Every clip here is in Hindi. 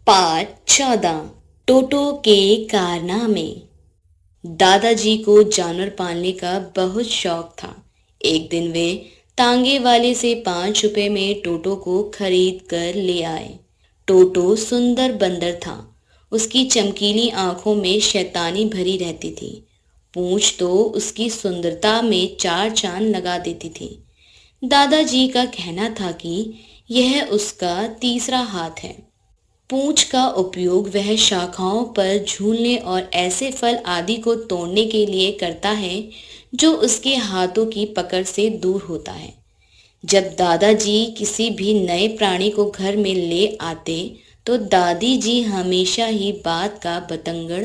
पार्ट 14। टोटो के कारनामे। दादाजी को जानवर पालने का बहुत शौक था। एक दिन वे तांगे वाले से 5 रुपए में टोटो को खरीद कर ले आए। टोटो सुंदर बंदर था। उसकी चमकीली आंखों में शैतानी भरी रहती थी। पूंछ तो उसकी सुंदरता में 4 चांद लगा देती थी। दादाजी का कहना था कि यह उसका तीसरा हाथ है। पूंछ का उपयोग वह शाखाओं पर झूलने और ऐसे फल आदि को तोड़ने के लिए करता है जो उसके हाथों की पकड़ से दूर होता है। जब दादाजी किसी भी नए प्राणी को घर में ले आते तो दादी जी हमेशा ही बात का बतंगड़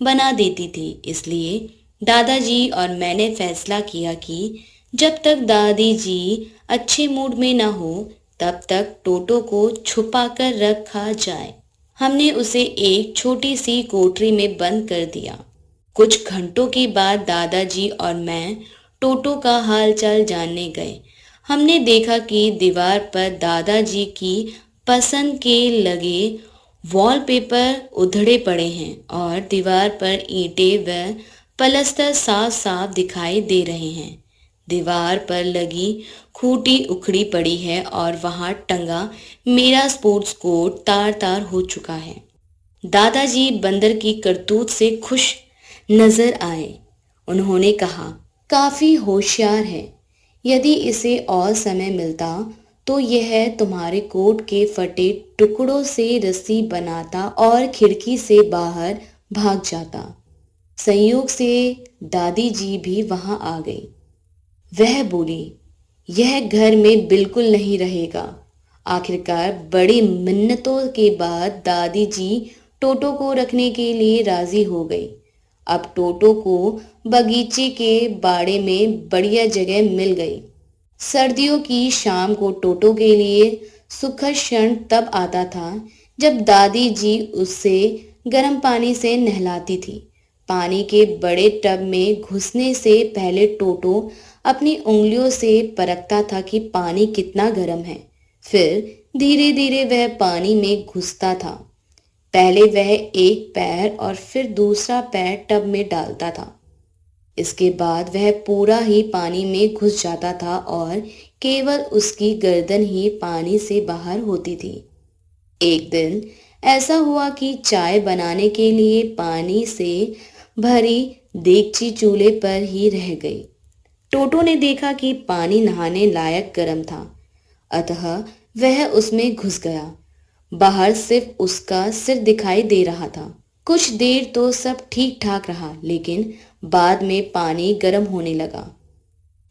बना देती थी। इसलिए दादाजी और मैंने फैसला किया कि जब तक दादी जी अच्छे मूड में ना हो तब तक टोटो को छुपा कर रखा जाए। हमने उसे एक छोटी सी कोठरी में बंद कर दिया। कुछ घंटों के बाद दादाजी और मैं टोटो का हालचाल जानने गए। हमने देखा कि दीवार पर दादाजी की पसंद के लगे वॉलपेपर उधड़े पड़े हैं और दीवार पर ईंटें व पलस्तर साफ साफ दिखाई दे रहे हैं। दीवार पर लगी खूंटी उखड़ी पड़ी है और वहां टंगा मेरा स्पोर्ट्स कोट तार तार हो चुका है। दादाजी बंदर की करतूत से खुश नजर आए। उन्होंने कहा, काफी होशियार है। यदि इसे और समय मिलता तो यह तुम्हारे कोट के फटे टुकड़ों से रस्सी बनाता और खिड़की से बाहर भाग जाता। संयोग से दादी जी भी वहां आ गई। वह बोली, यह घर में बिल्कुल नहीं रहेगा। आखिरकार बड़ी मिन्नतों के बाद दादी जी टोटो को रखने के लिए राजी हो गई। अब टोटो को बगीचे के बाड़े में बढ़िया जगह मिल गई। सर्दियों की शाम को टोटो के लिए सुखद क्षण तब आता था जब दादी जी उसे गर्म पानी से नहलाती थी। पानी के बड़े टब में घुसने से पहले टोटो अपनी उंगलियों से परखता था कि पानी कितना गर्म है। फिर धीरे धीरे वह पानी में घुसता था। पहले वह एक पैर और फिर दूसरा पैर टब में डालता था। इसके बाद वह पूरा ही पानी में घुस जाता था और केवल उसकी गर्दन ही पानी से बाहर होती थी। एक दिन ऐसा हुआ कि चाय बनाने के लिए पानी से भरी देगची चूल्हे पर ही रह गई। टोटो ने देखा कि पानी नहाने लायक गर्म था, अतः वह उसमें घुस गया। बाहर सिर्फ उसका सिर दिखाई दे रहा था। कुछ देर तो सब ठीक ठाक रहा, लेकिन बाद में पानी गर्म होने लगा।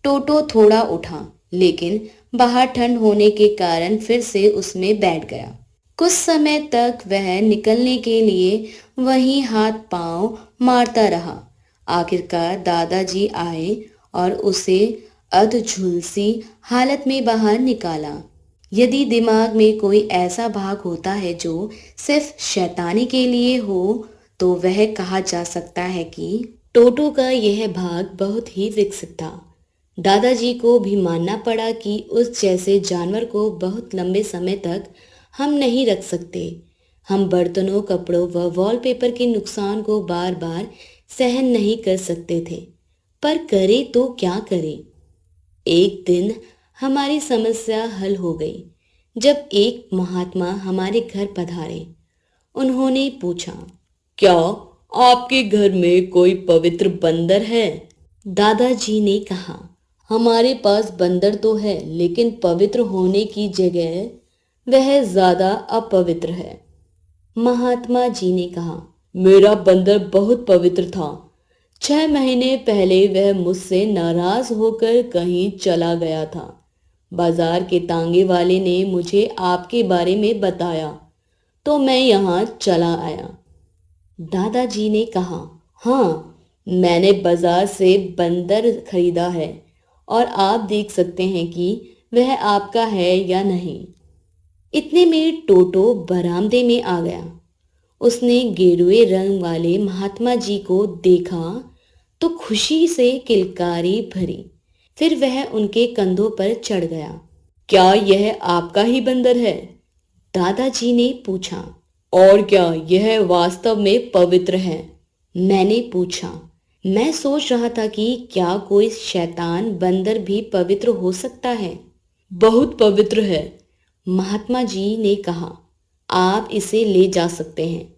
टोटो थोड़ा उठा, लेकिन बाहर ठंड होने के कारण फिर से उसमें बैठ गया। कुछ समय तक वह निकलने के लिए वहीं हाथ पांव मारता रहा। आखिरकार दादाजी आए और उसे अधझुलसी हालत में बाहर निकाला। यदि दिमाग में कोई ऐसा भाग होता है जो सिर्फ शैतानी के लिए हो तो वह कहा जा सकता है कि टोटो का यह भाग बहुत ही विकसित था। दादाजी को भी मानना पड़ा कि उस जैसे जानवर को बहुत लंबे समय तक हम नहीं रख सकते। हम बर्तनों, कपड़ों व वॉलपेपर के नुकसान को बार बार सहन नहीं कर सकते थे, पर करे तो क्या करें। एक दिन हमारी समस्या हल हो गई जब एक महात्मा हमारे घर पधारे। उन्होंने पूछा, क्या आपके घर में कोई पवित्र बंदर है? दादाजी ने कहा, हमारे पास बंदर तो है, लेकिन पवित्र होने की जगह वह ज्यादा अपवित्र है। महात्मा जी ने कहा, मेरा बंदर बहुत पवित्र था। 6 महीने पहले वह मुझसे नाराज होकर कहीं चला गया था। बाजार के तांगे वाले ने मुझे आपके बारे में बताया तो मैं यहाँ चला आया। दादाजी ने कहा, हाँ, मैंने बाजार से बंदर खरीदा है और आप देख सकते हैं कि वह आपका है या नहीं। इतने में टोटो बरामदे में आ गया। उसने गेरुए रंग वाले महात्मा जी को देखा तो खुशी से किलकारी भरी। फिर वह उनके कंधों पर चढ़ गया। क्या यह आपका ही बंदर है? दादाजी ने पूछा। और क्या यह वास्तव में पवित्र है? मैंने पूछा। मैं सोच रहा था कि क्या कोई शैतान बंदर भी पवित्र हो सकता है। बहुत पवित्र है, महात्मा जी ने कहा। आप इसे ले जा सकते हैं,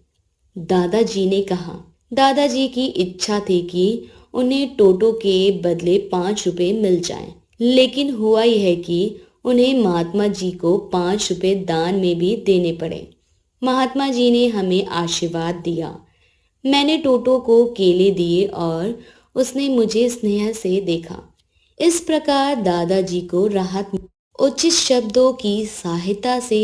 दादाजी ने कहा। दादाजी की इच्छा थी कि उन्हें टोटो के बदले 5 रुपए मिल जाएं, लेकिन हुआ यह कि उन्हें महात्मा जी को 5 रुपए दान में भी देने पड़े। महात्मा जी ने हमें आशीर्वाद दिया। मैंने टोटो को केले दिए और उसने मुझे स्नेह से देखा। इस प्रकार दादाजी को राहत उचित शब्दों की सहायता से